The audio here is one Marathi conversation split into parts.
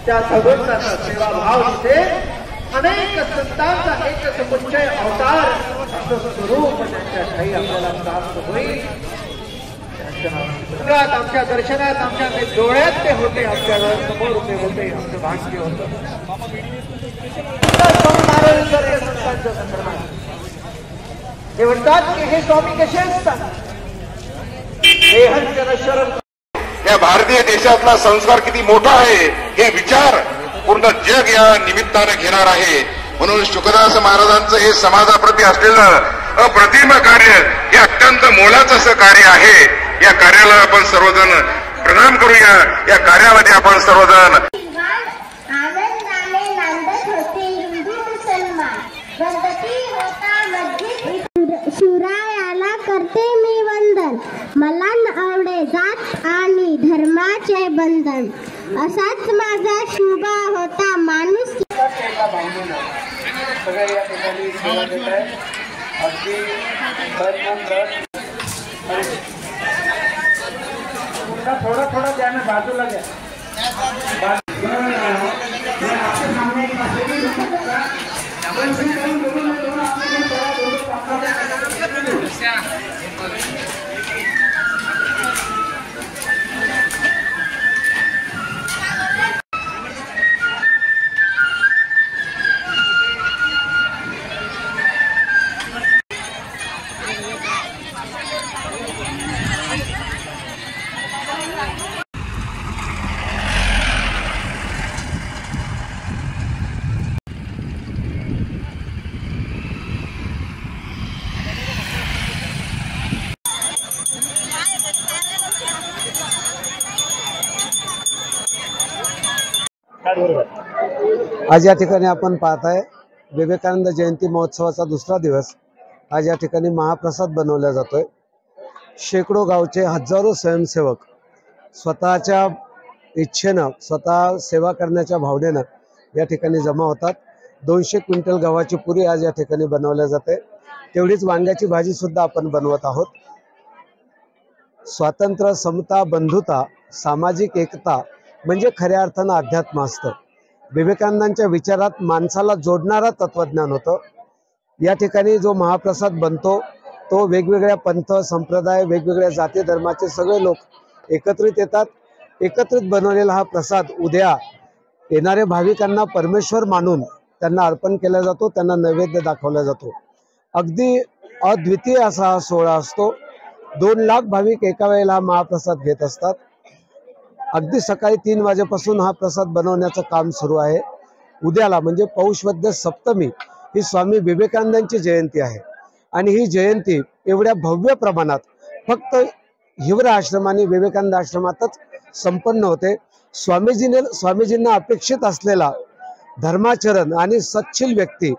त्या भगवंताचा सेवाभाव जिथे अनेक संतांचा एक समुच्चय अवतार असं स्वरूप त्यांच्या ठाई आपल्याला प्राप्त होईल। आमच्या दर्शनात आमच्या डोळ्यात ते होते, आमच्या समोर ते होते, आमचं भाग्य होतं। ते म्हणतात की हे स्वामी कसे असतात, या भारतीय देशातला संस्कार किती मोठा आहे हे विचार पूर्ण जग या निमित्तानं घेणार आहे। म्हणून शुकदास महाराजांचं हे समाजाप्रती असलेलं अप्रतिम कार्य हे अत्यंत मोलाचं असं कार्य आहे। या कार्याला आपण सर्वजण प्रणाम करूया। या कार्यामध्ये आपण सर्वजण आनंदाने नांदत होते हिंदू मुसलमान, गणपती होता मस्जिद, शिवरायाला करते मी वंदन, मला आवडे जात आणि धर्माचे बंधन, असाच माझा शुभा होता माणूस। सगळे या ठिकाणी सेवा देत आहेत, अगदी थोडा थोडा द्याने बाजूला घ्या। आज या ठिकाणी आपण पाहत आहे विवेकानंद जयंती महोत्सवाचा दुसरा दिवस। आज या ठिकाणी महाप्रसाद बनवला जातोय। शेकडो गावचे हजारो स्वयंसेवक स्वतःच्या इच्छेनं, स्वतः सेवा करण्याच्या भावनेनं या ठिकाणी जमा होतात। 200 क्विंटल गव्हाची पुरी आज या ठिकाणी बनवल्या जाते। तेवढीच वांग्याची भाजी सुद्धा आपण बनवत आहोत। स्वातंत्र्य, समता, बंधुता, सामाजिक एकता म्हणजे खऱ्या अर्थानं अध्यात्म असतं। विवेकानंदांच्या विचारात माणसाला जोडणारा तत्वज्ञान होतं। या ठिकाणी जो महाप्रसाद बनतो तो वेगवेगळ्या पंथ, संप्रदाय, वेगवेगळ्या जाती धर्माचे सगळे लोक एकत्रित येतात। एकत्रित बनवलेला हा प्रसाद उद्या येणाऱ्या भाविकांना परमेश्वर मानून त्यांना अर्पण केला जातो, त्यांना नैवेद्य दाखवला जातो। अगदी अद्वितीय असा हा सोहळा असतो। 2 लाख भाविक एका वेळेला हा महाप्रसाद घेत असतात। अगदी सकाळी 3 वाजेपासून हा प्रसाद बनवण्याचं काम सुरू आहे। उद्याला म्हणजे पौष वद्य सप्तमी ही स्वामी विवेकानंदांची जयंती आहे आणि ही जयंती एवढ्या भव्य प्रमाणात फक्त हिवरा आश्रम आणि विवेकानंद आश्रमातच संपन्न होते। स्वामीजींना अपेक्षित असलेला धर्माचरण आणि सच्छील व्यक्ती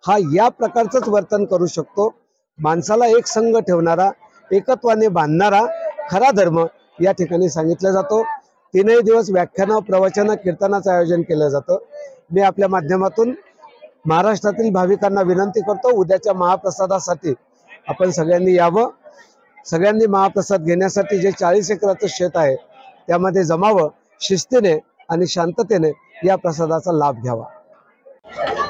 हा या प्रकारचंच वर्तन करू शकतो। माणसाला एक संघ ठेवणारा, एकत्वाने बांधणारा खरा धर्म या ठिकाणी सांगितला जातो। 3 दिवस व्याख्यान, प्रवचन, कीर्तनाचं आयोजन केलं जातं। मी आपल्या माध्यमातून महाराष्ट्रातील भाविकांना विनंती करतो, उद्याच्या महाप्रसादासाठी आपण सगळ्यांनी यावं। सगळ्यांनी महाप्रसाद घेण्यासाठी जे 40 एकराचं शेत आहे त्यामध्ये जमावं। शिस्तीने आणि शांततेने या प्रसादाचा लाभ घ्यावा।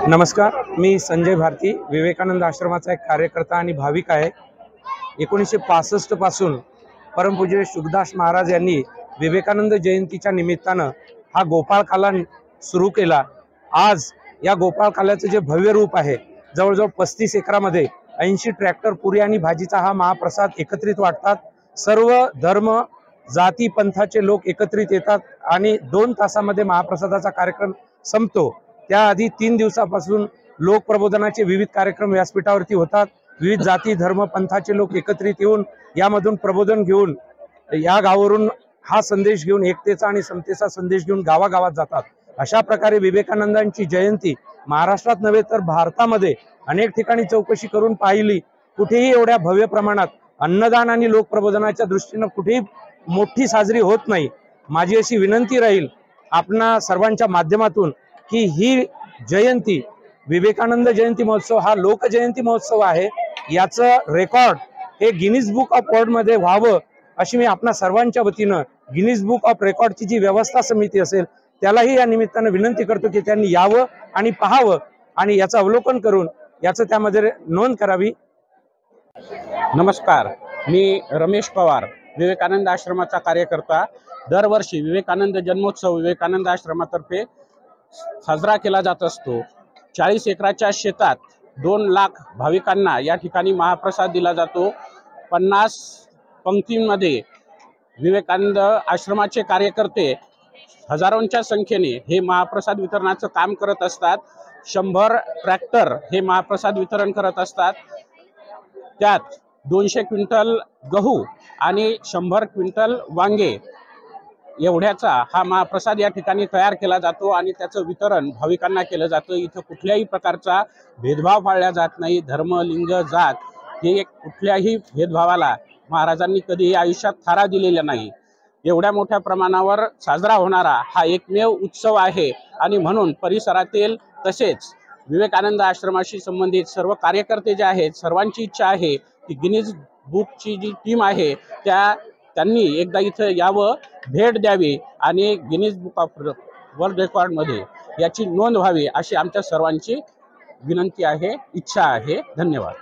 नमस्कार, मी संजय भारती, विवेकानंद आश्रमाचा एक कार्यकर्ता आणि भाविक आहे। 1965 पासून परमपूज्य शुकदास महाराज यांनी विवेकानंद जयंतीच्या निमित्तानं हा गोपाळ काला सुरू केला। आज या गोपाळ काल्याचं जे भव्य रूप आहे, जवळजवळ 35 एकरामध्ये 80 ट्रॅक्टर पुरी आणि भाजीचा हा महाप्रसाद एकत्रित वाटतात। सर्व धर्म, जाती, पंथाचे लोक एकत्रित येतात आणि 2 तासामध्ये महाप्रसादाचा कार्यक्रम संपतो। त्याआधी 3 दिवसापासून लोक प्रबोधनाचे विविध कार्यक्रम व्यासपीठावरती होतात। विविध जाती, धर्म, पंथाचे लोक एकत्रित येऊन यामधून प्रबोधन घेऊन या गावावरून हा संदेश घेऊन, एकतेचा आणि समतेचा संदेश घेऊन गावागावात जातात। अशा प्रकारे विवेकानंदांची जयंती महाराष्ट्रात नव्हे तर भारतामध्ये अनेक ठिकाणी चौकशी करून पाहिली, कुठेही एवढ्या भव्य प्रमाणात अन्नदान आणि लोक प्रबोधनाच्या दृष्टीने कुठेही मोठी साजरी होत नाही। माझी अशी विनंती राहील आपणा सर्वांच्या माध्यमातून की ही जयंती, विवेकानंद जयंती महोत्सव हा लोक जयंती महोत्सव आहे, याचं रेकॉर्ड हे गिनीज बुक ऑफ वर्ल्ड मध्ये व्हावं अशी मी आपणा सर्वांच्या वतीनं गिनीज बुक ऑफ रेकॉर्डची जी व्यवस्था समिती असेल त्यालाही या निमित्तानं विनंती करतो की त्यांनी यावं आणि पाहावं आणि याचं अवलोकन करून याचं त्यामध्ये नोंद करावी. नमस्कार, मी रमेश पवार, विवेकानंद आश्रमाचा कार्यकर्ता. दरवर्षी विवेकानंद जन्मोत्सव विवेकानंद आश्रमातर्फे साजरा केला जात असतो. 40 एकराच्या शेतात 2 लाख भाविकांना या ठिकाणी महाप्रसाद दिला जातो. 50 पंक्तींमध्ये विवेकानंद आश्रमाचे कार्यकर्ते हजारोंच्या संख्येने हे महाप्रसाद वितरणाचं काम करत असतात. 100 ट्रॅक्टर हे महाप्रसाद वितरण करत असतात. त्यात 200 क्विंटल गहू आणि 100 क्विंटल वांगे एवढ्याचा हा महाप्रसाद या ठिकाणी तयार केला जातो आणि त्याचं वितरण भाविकांना केलं जातं. इथं कुठल्याही प्रकारचा भेदभाव पाळला जात नाही. धर्म, लिंग, जात हे कुठल्याही भेदभावाला महाराजांनी कधीही आयुष्यात थारा दिलेला नाही. एवढ्या मोठ्या प्रमाणावर साजरा होणारा हा एकमेव उत्सव आहे आणि म्हणून परिसरातील तसेच विवेकानंद आश्रमाशी संबंधित सर्व कार्यकर्ते जे आहेत सर्वांची इच्छा आहे की गिनीज बुकची जी टीम आहे त्यांनी एकदा इथं यावं, भेट द्यावी आणि गिनीज बुक ऑफ वर्ल्ड रेकॉर्डमध्ये याची नोंद व्हावी अशी आमच्या सर्वांची विनंती आहे, इच्छा आहे. धन्यवाद.